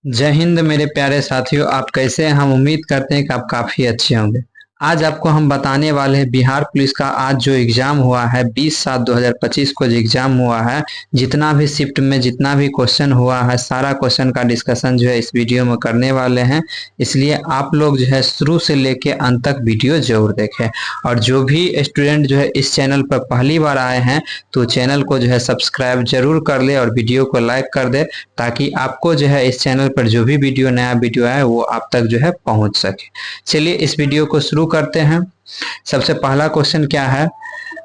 जय हिंद मेरे प्यारे साथियों, आप कैसे हैं? हम उम्मीद करते हैं कि आप काफ़ी अच्छे होंगे। आज आपको हम बताने वाले हैं बिहार पुलिस का आज जो एग्ज़ाम हुआ है 20/7/2025 को जो एग्ज़ाम हुआ है, जितना भी शिफ्ट में जितना भी क्वेश्चन हुआ है सारा क्वेश्चन का डिस्कशन जो है इस वीडियो में करने वाले हैं। इसलिए आप लोग जो है शुरू से लेके अंत तक वीडियो ज़रूर देखें। और जो भी स्टूडेंट जो है इस चैनल पर पहली बार आए हैं तो चैनल को जो है सब्सक्राइब जरूर कर ले और वीडियो को लाइक कर दे, ताकि आपको जो है इस चैनल पर जो भी नया वीडियो आए वो आप तक जो है पहुंच सके। चलिए इस वीडियो को शुरू करते हैं। सबसे पहला क्वेश्चन क्या है,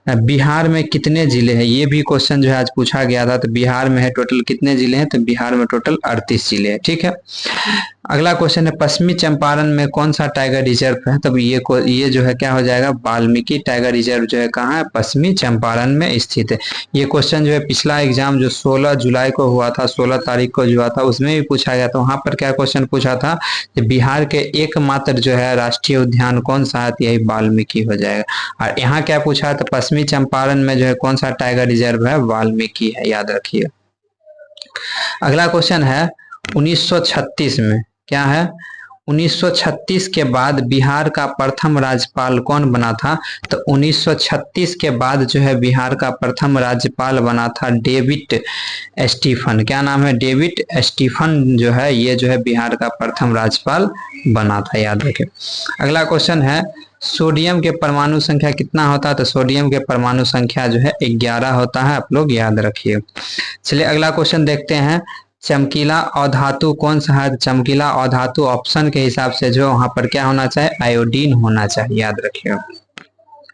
बिहार में कितने जिले हैं? ये भी क्वेश्चन जो है आज पूछा गया था। तो बिहार में है टोटल कितने जिले हैं? तो बिहार में टोटल 38 जिले हैं। ठीक है। अगला क्वेश्चन है पश्चिमी चंपारण में कौन सा टाइगर रिजर्व है? तब ये जो है क्या हो जाएगा, वाल्मीकि टाइगर रिजर्व जो है कहाँ है? पश्चिमी चंपारण में स्थित है। ये क्वेश्चन जो है पिछला एग्जाम जो 16 जुलाई को हुआ था, 16 तारीख को जो हुआ था, उसमें भी पूछा गया था। वहां पर क्या क्वेश्चन पूछा था कि बिहार के एकमात्र जो है राष्ट्रीय उद्यान कौन सा है? तो यही वाल्मीकि हो जाएगा। और यहाँ क्या पूछा है? तो पश्चिमी चंपारण में जो है कौन सा टाइगर रिजर्व है? वाल्मीकि है, याद रखिए। अगला क्वेश्चन है 1936 में क्या है? 1936 के बाद बिहार का प्रथम राज्यपाल कौन बना था? तो 1936 के बाद जो है बिहार का प्रथम राज्यपाल बना था डेविड स्टीफन। क्या नाम है? डेविड स्टीफन जो है ये जो है बिहार का प्रथम राज्यपाल बना था, याद रखें। अगला क्वेश्चन है सोडियम के परमाणु संख्या कितना होता है? तो सोडियम के परमाणु संख्या जो है 11 होता है, आप लोग याद रखिए। चलिए अगला क्वेश्चन देखते हैं, चमकीला अधातु कौन सा है? चमकीला अधातु ऑप्शन के हिसाब से जो वहां पर क्या होना चाहिए? आयोडीन होना चाहिए, याद रखिए।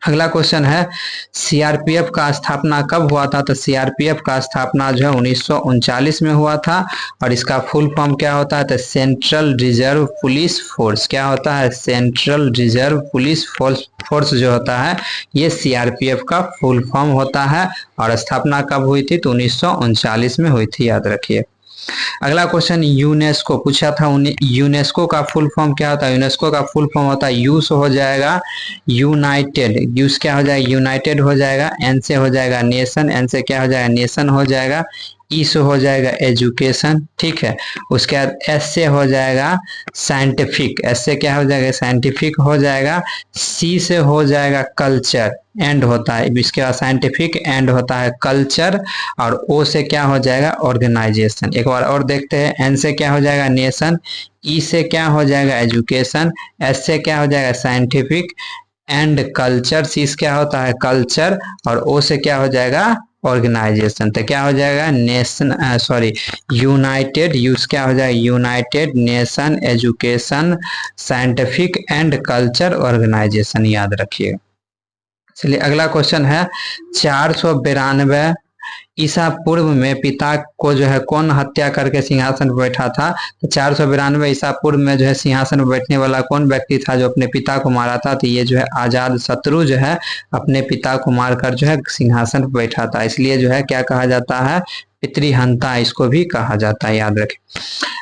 अगला क्वेश्चन है सीआरपीएफ का स्थापना कब हुआ था? तो सीआरपीएफ का स्थापना जो है 1939 में हुआ था। और इसका फुल फॉर्म क्या होता है? तो सेंट्रल रिजर्व पुलिस फोर्स। क्या होता है? सेंट्रल रिजर्व पुलिस फोर्स जो होता है ये सीआरपीएफ का फुल फॉर्म होता है। और स्थापना कब हुई थी? तो 1939 में हुई थी, याद रखिए। अगला क्वेश्चन यूनेस्को पूछा था। यूनेस्को का फुल फॉर्म क्या होता है? यूनेस्को का फुल फॉर्म होता है यूस हो जाएगा यूनाइटेड, यूस क्या हो जाएगा? यूनाइटेड हो जाएगा। एन से हो जाएगा नेशन, एन से क्या हो जाएगा? नेशन हो जाएगा। ई से हो जाएगा एजुकेशन, ठीक है। उसके बाद एस से हो जाएगा साइंटिफिक, एस से क्या हो जाएगा? साइंटिफिक हो जाएगा। सी से हो जाएगा कल्चर, एंड होता है इसके बाद साइंटिफिक, एंड होता है कल्चर। और ओ से क्या हो जाएगा? ऑर्गेनाइजेशन। एक बार और देखते हैं, एन से क्या हो जाएगा? नेशन। ई से क्या हो जाएगा? एजुकेशन। एस से क्या हो जाएगा? Scientific and culture. सी से क्या होता है? कल्चर। और ओ से क्या हो जाएगा? ऑर्गेनाइजेशन। तो क्या हो जाएगा? नेशन सॉरी यूनाइटेड, यूज क्या हो जाएगा? United Nation Education Scientific and Culture Organization, याद रखिए। चलिए अगला क्वेश्चन है 492 ईसा पूर्व में पिता को जो है कौन हत्या करके सिंहासन पर बैठा था? तो 492 ईसा पूर्व में जो है सिंहासन पर बैठने वाला कौन व्यक्ति था जो अपने पिता को मारा था? तो ये जो है आजाद शत्रु जो है अपने पिता को मारकर जो है सिंहासन पर बैठा था। इसलिए जो है क्या कहा जाता है? पितृहंता इसको भी कहा जाता है, याद रखें।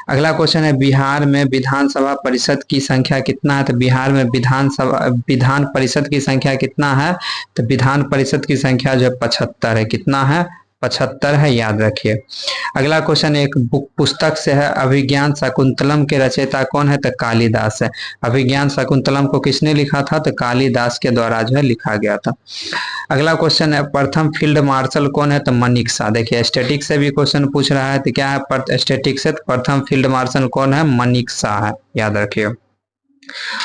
अगला क्वेश्चन है बिहार में विधानसभा परिषद की संख्या कितना है? तो बिहार में विधान परिषद की संख्या कितना है? तो विधान परिषद की संख्या जो है 75 है। कितना है? 75 है, याद रखिए। अगला क्वेश्चन एक बुक पुस्तक से है, अभिज्ञान शाकुंतलम के रचयिता कौन है? तो कालिदास है। अभिज्ञान शाकुंतलम को किसने लिखा था? तो कालिदास के द्वारा जो है लिखा गया था। अगला क्वेश्चन है प्रथम फील्ड मार्शल कौन है? तो मनिकशा। देखिए स्टैटिक से भी क्वेश्चन पूछ रहा है तो क्या है स्टैटिक से? प्रथम फील्ड मार्शल कौन है? मनिकशा है, याद रखिए।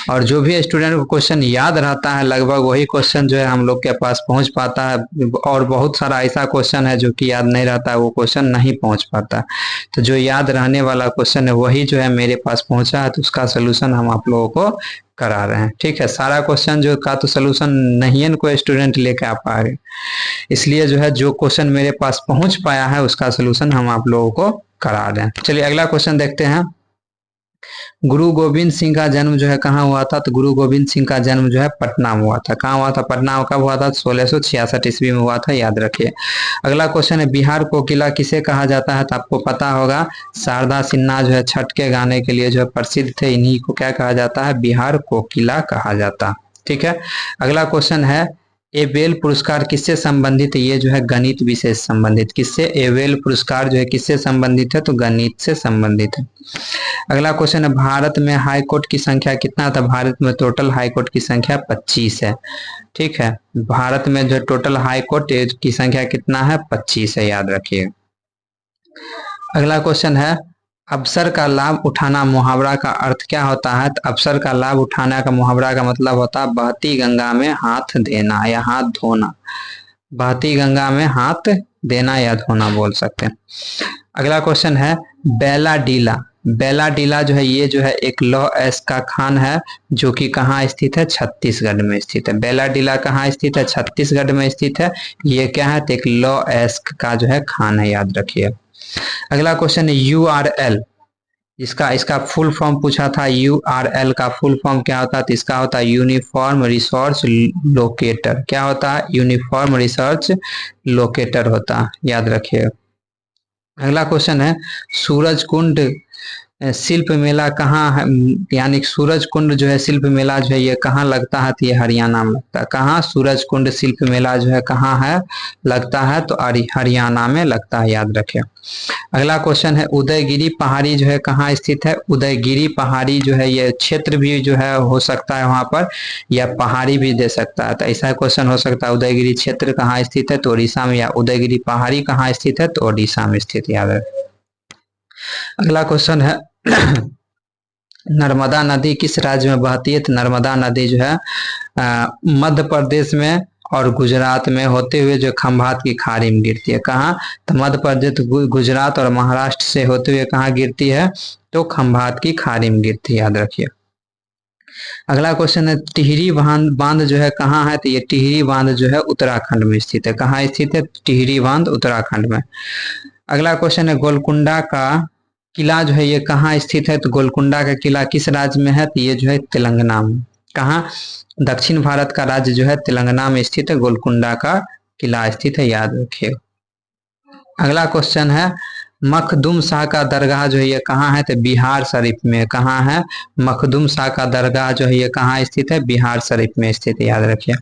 और जो भी स्टूडेंट को क्वेश्चन याद रहता है लगभग वही क्वेश्चन जो है हम लोग के पास पहुंच पाता है। और बहुत सारा ऐसा क्वेश्चन है जो कि याद नहीं रहता है, वो क्वेश्चन नहीं पहुंच पाता। तो जो याद रहने वाला क्वेश्चन है वही जो है मेरे पास पहुंचा है, तो उसका सोल्यूशन हम आप लोगों को करा रहे हैं। ठीक है, सारा क्वेश्चन जो का तो सोल्यूशन नहीं है कोई स्टूडेंट लेके आ पा रहे, इसलिए जो है जो क्वेश्चन मेरे पास पहुंच पाया है उसका सोल्यूशन हम आप लोगों को करा रहे हैं। चलिए अगला क्वेश्चन देखते हैं। गुरु गोविंद सिंह का जन्म जो है कहाँ हुआ था? तो गुरु गोविंद सिंह का जन्म जो है पटना में हुआ था। कहाँ हुआ था? पटना में। कब हुआ था? 1666 ईस्वी में हुआ था, याद रखिए। अगला क्वेश्चन है बिहार कोकिला किसे कहा जाता है? तो आपको पता होगा शारदा सिन्हा जो है छठ के गाने के लिए जो है प्रसिद्ध थे, इन्हीं को क्या कहा जाता है? बिहार कोकिला कहा जाता। ठीक है। अगला क्वेश्चन है एबेल पुरस्कार किससे संबंधित है? ये जो है गणित विषय से संबंधित। किससे? एबेल पुरस्कार जो है किससे संबंधित है? तो गणित से संबंधित है। अगला क्वेश्चन है, भारत में हाई कोर्ट की संख्या कितना था? भारत में टोटल हाई कोर्ट की संख्या 25 है। ठीक है, भारत में जो टोटल हाई कोर्ट की संख्या कितना है? 25 है, याद रखिए। अगला क्वेश्चन है, अवसर का लाभ उठाना मुहावरा का अर्थ क्या होता है? तो अवसर का लाभ उठाना का मुहावरा का मतलब होता है बहती गंगा में हाथ देना या हाथ धोना। बहती गंगा में हाथ देना या धोना बोल सकते हैं। अगला क्वेश्चन है, बेला डीला। बेला डीला जो है ये जो है एक लौह अयस्क का खान है जो कि कहाँ स्थित है? छत्तीसगढ़ में स्थित है। बेला डीला कहाँ स्थित है? छत्तीसगढ़ में स्थित है। ये क्या है? तो एक लौह अयस्क का जो है खान है, याद रखिए। अगला क्वेश्चन है, URL। इसका फुल फॉर्म पूछा था। URL का फुल फॉर्म क्या होता है? तो इसका होता है यूनिफॉर्म रिसोर्स लोकेटर। क्या होता है? यूनिफॉर्म रिसर्च लोकेटर होता है, याद रखिए। अगला क्वेश्चन है, सूरज कुंड शिल्प मेला कहाँ है? यानी सूरज कुंड जो है शिल्प मेला जो है ये कहाँ लगता है? तो ये हरियाणा में लगता है। कहाँ? सूरज कुंड शिल्प मेला जो है कहाँ है लगता है? तो हरियाणा में लगता है, याद रखें। अगला क्वेश्चन है, उदयगिरी पहाड़ी जो है कहाँ स्थित है? उदयगिरी पहाड़ी जो है ये क्षेत्र भी जो है हो सकता है वहां पर, या पहाड़ी भी दे सकता है। तो ऐसा क्वेश्चन हो सकता है, उदयगिरी क्षेत्र कहाँ स्थित है? तो उड़ीसा में। या उदयगिरी पहाड़ी कहाँ स्थित है? तो उड़ीसा में स्थित, याद रखें। अगला क्वेश्चन है, नर्मदा नदी किस राज्य में बहती है? तो नर्मदा नदी जो है मध्य प्रदेश में और गुजरात में होते हुए जो खंभात की खाड़ी में गिरती है। कहाँ? तो मध्य प्रदेश, गुजरात और महाराष्ट्र से होते हुए कहाँ गिरती है? तो खंभात की खाड़ी में गिरती है, याद रखिए। अगला क्वेश्चन है, टिहरी बांध जो है कहाँ है? तो ये टिहरी बांध जो है उत्तराखंड में स्थित है। कहाँ स्थित है? टिहरी बांध उत्तराखंड में। अगला क्वेश्चन है, गोलकुंडा का किला जो है ये कहाँ स्थित है? तो गोलकुंडा का किला किस राज्य में है? तो ये जो है तेलंगाना में। कहाँ? दक्षिण भारत का राज्य जो है तेलंगाना में स्थित है, गोलकुंडा का किला स्थित है, याद रखिए। अगला क्वेश्चन है, मखदूम शाह का दरगाह जो है ये कहाँ है? तो बिहार शरीफ में। कहाँ है? मखदूम शाह का दरगाह जो है ये कहाँ स्थित है? बिहार शरीफ में स्थित है, याद रखिए।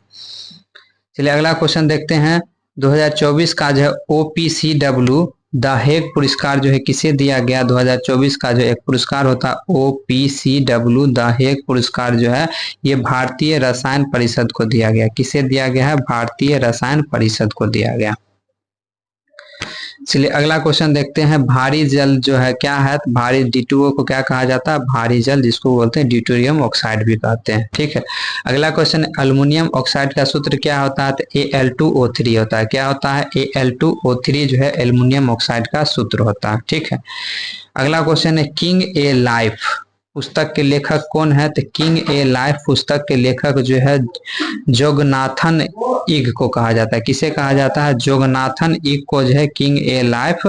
चलिए अगला क्वेश्चन देखते हैं, 2024 का जो है OPCW द हेग पुरस्कार जो है किसे दिया गया? 2024 का जो एक पुरस्कार होता है OPCW द हेग पुरस्कार जो है ये भारतीय रसायन परिषद को दिया गया। किसे दिया गया है? भारतीय रसायन परिषद को दिया गया। चलिए अगला क्वेश्चन देखते हैं, भारी जल जो है क्या है? तो भारी D2O को क्या कहा जाता है? भारी जल, जिसको बोलते हैं ड्यूटेरियम ऑक्साइड भी कहते हैं। ठीक है, अगला क्वेश्चन, अल्युमिनियम ऑक्साइड का सूत्र क्या होता है? तो Al2O3 होता है। क्या होता है? Al2O3 जो है एल्युमिनियम ऑक्साइड का सूत्र होता है। ठीक है, अगला क्वेश्चन है, किंग ए लाइफ पुस्तक के लेखक कौन है? तो किंग ए लाइफ पुस्तक के लेखक जो है जोगनाथन इग को कहा जाता है। किसे कहा जाता है? जोगनाथन इग को जो है किंग ए लाइफ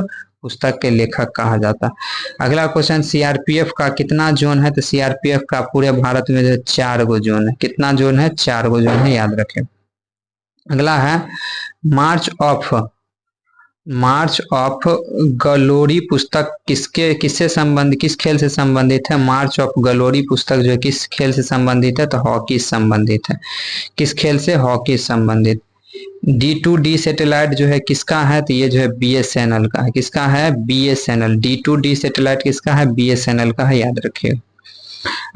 पुस्तक के लेखक कहा जाता है। अगला क्वेश्चन, CRPF का कितना जोन है? तो CRPF का पूरे भारत में जो 4 गो जोन है। कितना जोन है? 4 गो जोन है, याद रखें। अगला है, मार्च ऑफ ग्लोरी पुस्तक किस खेल से संबंधित है? मार्च ऑफ ग्लोरी पुस्तक जो है किस खेल से संबंधित है? तो हॉकी से संबंधित है। किस खेल से? हॉकी से संबंधित। D2D सैटेलाइट जो है किसका है? तो ये जो है BSNL का है। किसका है? BSNL। D2D सैटेलाइट किसका है? BSNL का है, याद रखिए।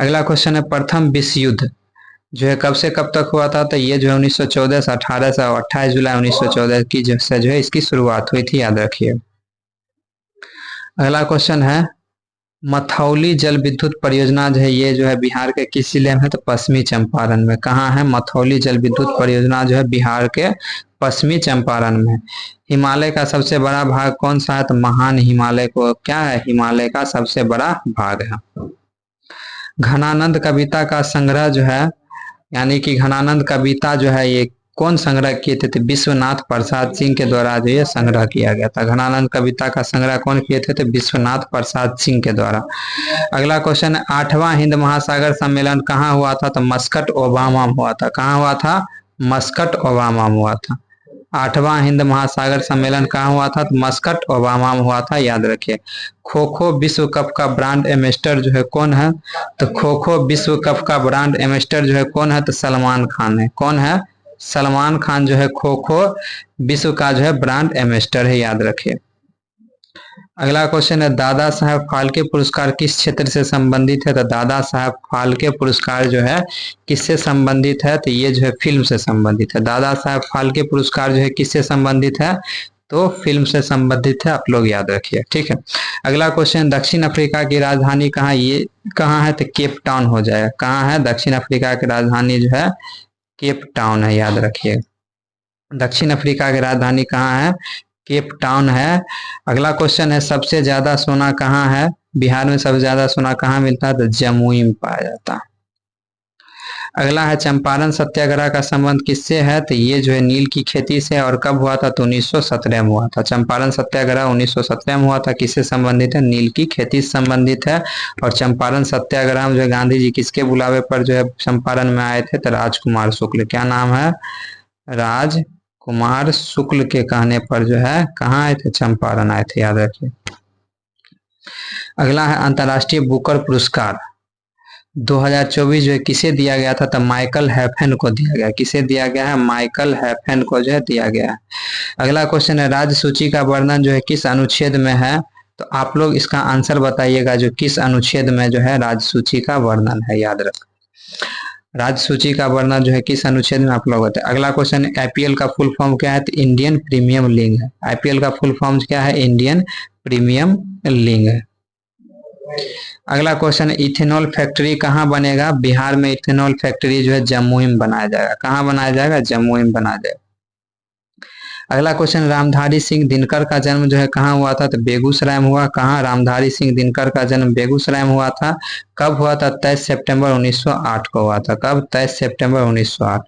अगला क्वेश्चन है, प्रथम विश्व युद्ध जो है कब से कब तक हुआ था? तो ये जो है 1914 से 28 जुलाई 1914 की जो है इसकी शुरुआत हुई थी, याद रखिए। अगला क्वेश्चन है, मथौली जल विद्युत परियोजना जो है ये जो है बिहार के किस जिले में है? तो पश्चिमी चंपारण में। कहाँ है? मथौली जल विद्युत परियोजना जो है बिहार के पश्चिमी चंपारण में। हिमालय का सबसे बड़ा भाग कौन सा है? तो महान हिमालय को क्या है? हिमालय का सबसे बड़ा भाग है। घनानंद कविता का संग्रह जो है, यानी कि घनानंद कविता जो है ये कौन संग्रह किए थे? तो विश्वनाथ प्रसाद सिंह के द्वारा जो ये संग्रह किया गया था। घनानंद कविता का संग्रह कौन किए थे? तो विश्वनाथ प्रसाद सिंह के द्वारा। अगला क्वेश्चन है, 8वां हिंद महासागर सम्मेलन कहाँ हुआ था? तो मस्कट ओबामा में हुआ था। कहाँ हुआ था? मस्कट ओबामा में हुआ था। 8वां हिंद महासागर सम्मेलन कहाँ हुआ था? तो मस्कट ओबामा में हुआ था, याद रखिए। खो खो विश्व कप का ब्रांड एम्बेसडर जो है कौन है? तो खो खो विश्व कप का ब्रांड एम्बेसडर जो है कौन है? तो सलमान खान है। कौन है? सलमान खान जो है खो खो विश्व का जो है ब्रांड एम्बेसडर है, याद रखिए। अगला क्वेश्चन है दादा साहब फाल्के पुरस्कार किस क्षेत्र से संबंधित है? तो दादा साहब फाल्के पुरस्कार जो है किससे संबंधित है? तो ये जो है फिल्म से संबंधित है। दादा साहब फाल्के पुरस्कार जो है किससे संबंधित है? तो फिल्म से संबंधित है, आप लोग याद रखिए, ठीक है। अगला क्वेश्चन, दक्षिण अफ्रीका की राजधानी कहाँ? ये कहाँ है? तो केप टाउन हो जाएगा। कहाँ है? दक्षिण अफ्रीका की राजधानी जो है केप टाउन है, याद रखिए। दक्षिण अफ्रीका की राजधानी कहाँ है? केप टाउन है। अगला क्वेश्चन है सबसे ज्यादा सोना कहाँ है? बिहार में सबसे ज्यादा सोना कहाँ मिलता है? तो जमुई में पाया जाता है। अगला है चंपारण सत्याग्रह का संबंध किससे है? तो ये जो है नील की खेती से, और कब हुआ था? तो 1917 में हुआ था। चंपारण सत्याग्रह 1917 में हुआ था। किससे संबंधित है? नील की खेती से संबंधित है। और चंपारण सत्याग्रह में जो है गांधी जी किसके बुलावे पर जो है चंपारण में आए थे? तो राजकुमार शुक्ल। क्या नाम है? राजकुमार शुक्ल के कहने पर जो है कहाँ आए थे? चंपारण आए थे, याद रखिए। अगला है अंतर्राष्ट्रीय बुकर पुरस्कार 2024 जो है किसे दिया गया था? तो माइकल हैफेन को दिया गया। किसे दिया गया है? माइकल हैफेन को जो है दिया गया है। अगला क्वेश्चन है राज्य सूची का वर्णन जो है किस अनुच्छेद में है? तो आप लोग इसका आंसर बताइएगा, जो किस अनुच्छेद में जो है राज्य सूची का वर्णन है, याद रख। राज्य सूची का वर्णन जो है किस अनुच्छेद में, आप लोग बताए। अगला क्वेश्चन, आईपीएल का फुल फॉर्म क्या है? तो इंडियन प्रीमियम लीग है। आईपीएल का फुल फॉर्म क्या है? इंडियन प्रीमियम लीग है। अगला क्वेश्चन, इथेनॉल फैक्ट्री कहाँ बनेगा? बिहार में इथेनॉल फैक्ट्री जो है जमुई में बनाया जाएगा। कहाँ बनाया जाएगा? जमुई में बनाया जाएगा। अगला क्वेश्चन, रामधारी सिंह दिनकर का जन्म जो है कहाँ हुआ था? तो बेगूसराय में हुआ। कहाँ? रामधारी सिंह दिनकर का जन्म बेगूसराय में हुआ था। कब हुआ था? 23 सितंबर 1908 को हुआ था। कब? 23 सितंबर 1908।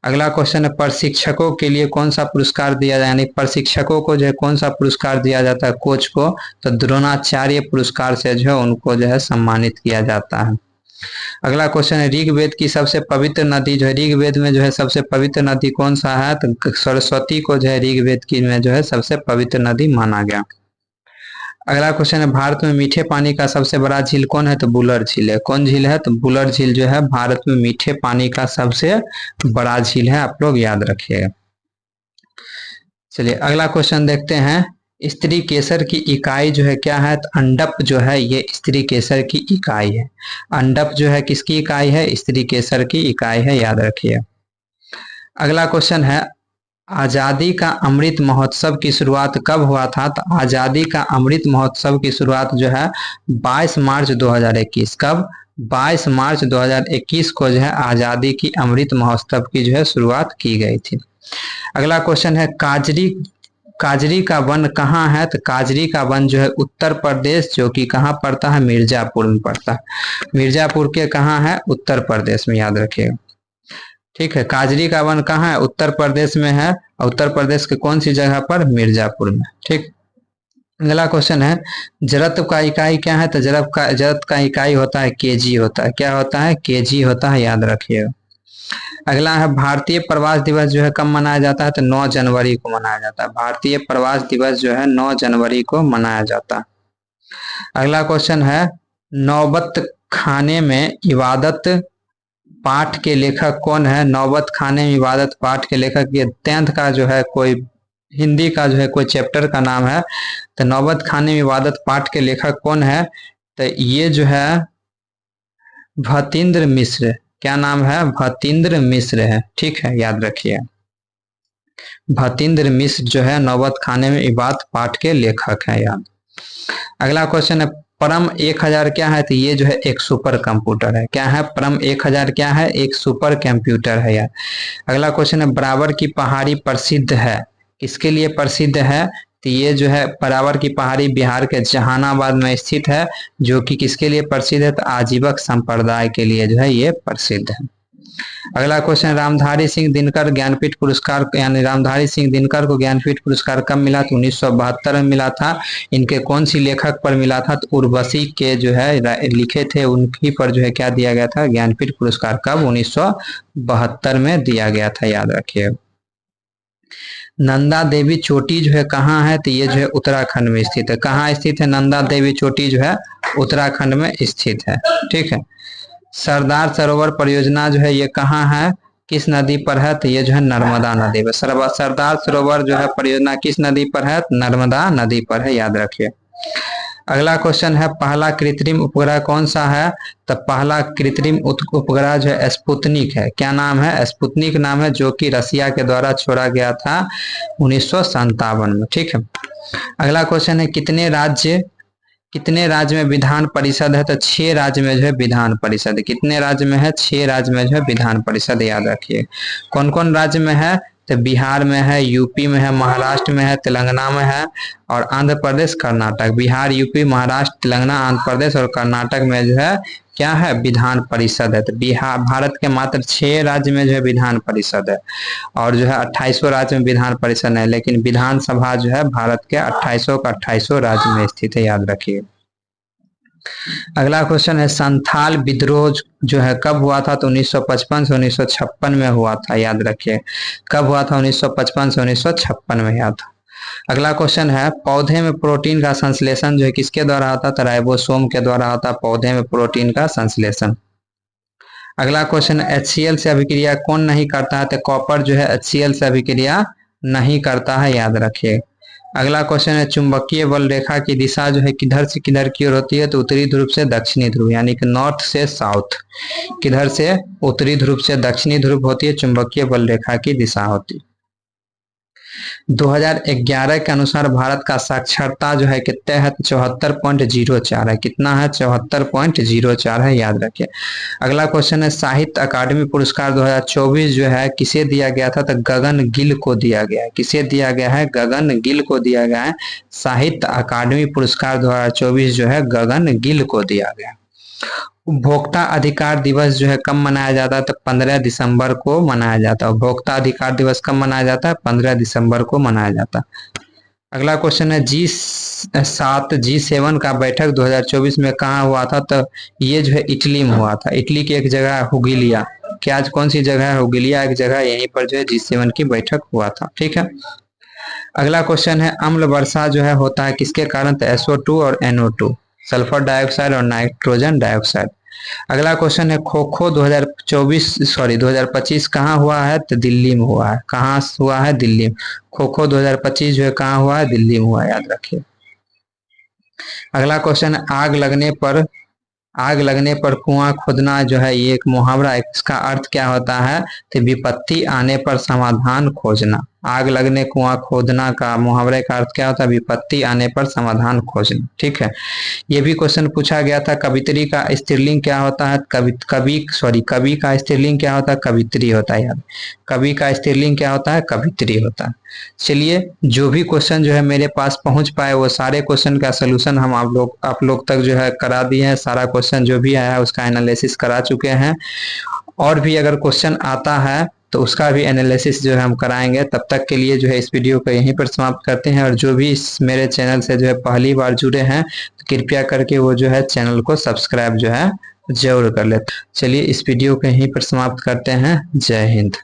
अगला क्वेश्चन है प्रशिक्षकों के लिए कौन सा पुरस्कार दिया जाए, यानी प्रशिक्षकों को जो है कौन सा पुरस्कार दिया जाता है कोच को? तो द्रोणाचार्य पुरस्कार से जो है उनको जो है सम्मानित किया जाता है। अगला क्वेश्चन है ऋग्वेद की सबसे पवित्र नदी जो है, ऋग्वेद में जो है सबसे पवित्र नदी कौन सा है? तो सरस्वती को जो है ऋग्वेद की में जो है सबसे पवित्र नदी माना गया। अगला क्वेश्चन है भारत में मीठे पानी का सबसे बड़ा झील कौन है? तो बुलर झील है। कौन झील है? तो बुलर झील जो है भारत में मीठे पानी का सबसे बड़ा झील है, आप लोग याद रखिएगा। चलिए अगला क्वेश्चन देखते हैं, स्त्री केसर की इकाई जो है क्या है? तो अंडप जो है ये स्त्री केसर की इकाई है। अंडप जो है किसकी इकाई है? स्त्री केसर की इकाई है, याद रखिए। अगला क्वेश्चन है आजादी का अमृत महोत्सव की शुरुआत कब हुआ था? तो आजादी का अमृत महोत्सव की शुरुआत जो है 22 मार्च 2021। कब? 22 मार्च 2021 को जो है आजादी की अमृत महोत्सव की जो है शुरुआत की गई थी। अगला क्वेश्चन है काजरी का वन कहाँ है? तो काजरी का वन जो है उत्तर प्रदेश, जो कि कहाँ पड़ता है? मिर्जापुर में पड़ता है। मिर्जापुर के कहाँ है? उत्तर प्रदेश में, याद रखिएगा, ठीक है। काजरी का वन कहाँ है? उत्तर प्रदेश में है। उत्तर प्रदेश के कौन सी जगह पर? मिर्जापुर में, ठीक। अगला क्वेश्चन है जड़त्व का इकाई क्या है? तो जड़त्व का इकाई होता है केजी होता है। क्या होता है? केजी होता है, याद रखिएगा। अगला है भारतीय प्रवास दिवस जो है कब मनाया जाता है? तो 9 जनवरी को मनाया जाता है। भारतीय प्रवास दिवस जो है 9 जनवरी को मनाया जाता है। अगला क्वेश्चन है नौबत खाने में इबादत पाठ के लेखक कौन है? नौबत खाने में इबादत पाठ के लेखक, ये 10th का जो है कोई हिंदी का जो है कोई चैप्टर का नाम है। तो नौबत खाने में इबादत पाठ के लेखक कौन है? तो ये जो है भतीन्द्र मिश्र। क्या नाम है? भतीन्द्र मिश्र है, ठीक है, याद रखिए। भतीन्द्र मिश्र जो है नौबत खाने में इबादत पाठ के लेखक है, याद। अगला क्वेश्चन है परम 1000 क्या है? तो ये जो है एक सुपर कंप्यूटर है। क्या है? परम 1000 क्या है? एक सुपर कंप्यूटर है, यार। अगला क्वेश्चन है बराबर की पहाड़ी प्रसिद्ध है, किसके लिए प्रसिद्ध है? तो ये जो है बराबर की पहाड़ी बिहार के जहानाबाद में स्थित है, जो कि किसके लिए प्रसिद्ध है? तो आजीवक संप्रदाय के लिए जो है ये प्रसिद्ध है। अगला क्वेश्चन, रामधारी सिंह दिनकर ज्ञानपीठ पुरस्कार, यानी रामधारी सिंह दिनकर को ज्ञानपीठ पुरस्कार कब मिला? तो 1972 में मिला था। इनके कौन सी लेखक पर मिला था? तो उर्वशी के जो है लिखे थे उनकी पर जो है क्या दिया गया था? ज्ञानपीठ पुरस्कार। कब? 1972 में दिया गया था, याद रखिए। नंदा देवी चोटी जो है कहाँ है? तो ये जो है उत्तराखंड में स्थित है। कहाँ स्थित है? नंदा देवी चोटी जो है उत्तराखंड में स्थित है, ठीक है। सरदार सरोवर परियोजना जो है ये कहाँ है? किस नदी पर है? तो ये जो है नर्मदा नदी पर। सरदार सरोवर जो है परियोजना किस नदी पर है? नर्मदा नदी पर है, याद रखिए। अगला क्वेश्चन है पहला कृत्रिम उपग्रह कौन सा है? तो पहला कृत्रिम उपग्रह जो है स्पुतनिक है। क्या नाम है? स्पुतनिक नाम है, जो कि रसिया के द्वारा छोड़ा गया था 1957 में। ठीक है। अगला क्वेश्चन है कितने राज्य में विधान परिषद है? तो 6 राज्य में जो है विधान परिषद। कितने राज्य में है? 6 राज्य में जो है विधान परिषद, याद रखिए। कौन कौन राज्य में है? तो बिहार में है, यूपी में है, महाराष्ट्र में है, तेलंगाना में है और आंध्र प्रदेश, कर्नाटक। बिहार, यूपी, महाराष्ट्र, तेलंगाना, आंध्र प्रदेश और कर्नाटक में जो है क्या है? विधान परिषद है। तो बिहार, भारत के मात्र 6 राज्य में जो है विधान परिषद है और जो है 28 राज्य में विधान परिषद है, लेकिन विधानसभा जो है भारत के 28 राज्य में स्थित है, याद रखिए। अगला क्वेश्चन है संथाल विद्रोह जो है कब हुआ था? तो 1955 से 1956 में हुआ था, याद रखिए। कब हुआ था? 1955 से 1956 में हुआ था। अगला क्वेश्चन है पौधे में प्रोटीन का संश्लेषण जो है किसके द्वारा होता है? तो राइबोसोम के द्वारा होता है पौधे में प्रोटीन का संश्लेषण। अगला क्वेश्चन HCl से अभिक्रिया कौन नहीं करता है? तो कॉपर जो है HCl से अभिक्रिया नहीं करता है, याद रखिए। अगला क्वेश्चन है चुंबकीय बल रेखा की दिशा जो है किधर से किधर की ओर होती है? तो उत्तरी ध्रुव से दक्षिणी ध्रुव, यानी कि नॉर्थ से साउथ। किधर से? उत्तरी ध्रुव से दक्षिणी ध्रुव होती है चुंबकीय बल रेखा की दिशा होती है। 2011 के अनुसार भारत का साक्षरता जो है कितने है? 74.04 है। कितना है? 74.04 है, याद रखिए। अगला क्वेश्चन है साहित्य अकादमी पुरस्कार 2024 जो है किसे दिया गया था? तो गगन गिल को दिया गया है। किसे दिया गया है? गगन गिल को दिया गया है। साहित्य अकादमी पुरस्कार 2024 जो है गगन गिल को दिया गया। उपभोक्ता अधिकार दिवस जो है कब मनाया जाता है? तो 15 दिसंबर को मनाया जाता है। उपभोक्ता अधिकार दिवस कब मनाया जाता है? 15 दिसंबर को मनाया जाता है। अगला क्वेश्चन है G7 G7 का बैठक 2024 में कहाँ हुआ था? तो ये जो है इटली में हुआ था। इटली की एक जगह है हुगिलिया। क्या कौन सी जगह है? हुगिलिया एक जगह, यहीं पर जो है G7 की बैठक हुआ था। ठीक है। अगला क्वेश्चन है अम्ल वर्षा जो है होता है किसके कारण? तो SO2 और NO2, सल्फर डाइऑक्साइड और नाइट्रोजन डाइऑक्साइड। अगला क्वेश्चन है खो खो 2025 कहाँ हुआ है? तो दिल्ली में हुआ है। कहाँ हुआ है? दिल्ली में। खो खो 2025 जो है कहाँ हुआ है? दिल्ली में हुआ है, याद रखिए। अगला क्वेश्चन है आग लगने पर कुआं खोदना जो है ये एक मुहावरा है। इसका अर्थ क्या होता है? तो विपत्ति आने पर समाधान खोजना। आग लगने कुआं खोदना का मुहावरे का अर्थ क्या होता है? विपत्ति आने पर समाधान खोजना। ठीक है। ये भी क्वेश्चन पूछा गया था कवित्री का स्त्रीलिंग क्या होता है? कवि का स्त्रीलिंग क्या होता है? कवित्री होता है, याद। कवि का स्त्रीलिंग क्या होता है? कवित्री होता है। चलिए, जो भी क्वेश्चन जो है मेरे पास पहुंच पाए वो सारे क्वेश्चन का सोल्यूशन हम आप लोग तक जो है करा दिए हैं। सारा क्वेश्चन जो भी आया है उसका एनालिसिस करा चुके हैं। और भी अगर क्वेश्चन आता है तो उसका भी एनालिसिस जो है हम कराएंगे। तब तक के लिए जो है इस वीडियो को यहीं पर समाप्त करते हैं। और जो भी इस मेरे चैनल से जो है पहली बार जुड़े हैं तो कृपया करके वो जो है चैनल को सब्सक्राइब जो है जरूर कर ले। चलिए इस वीडियो को यहीं पर समाप्त करते हैं। जय हिंद।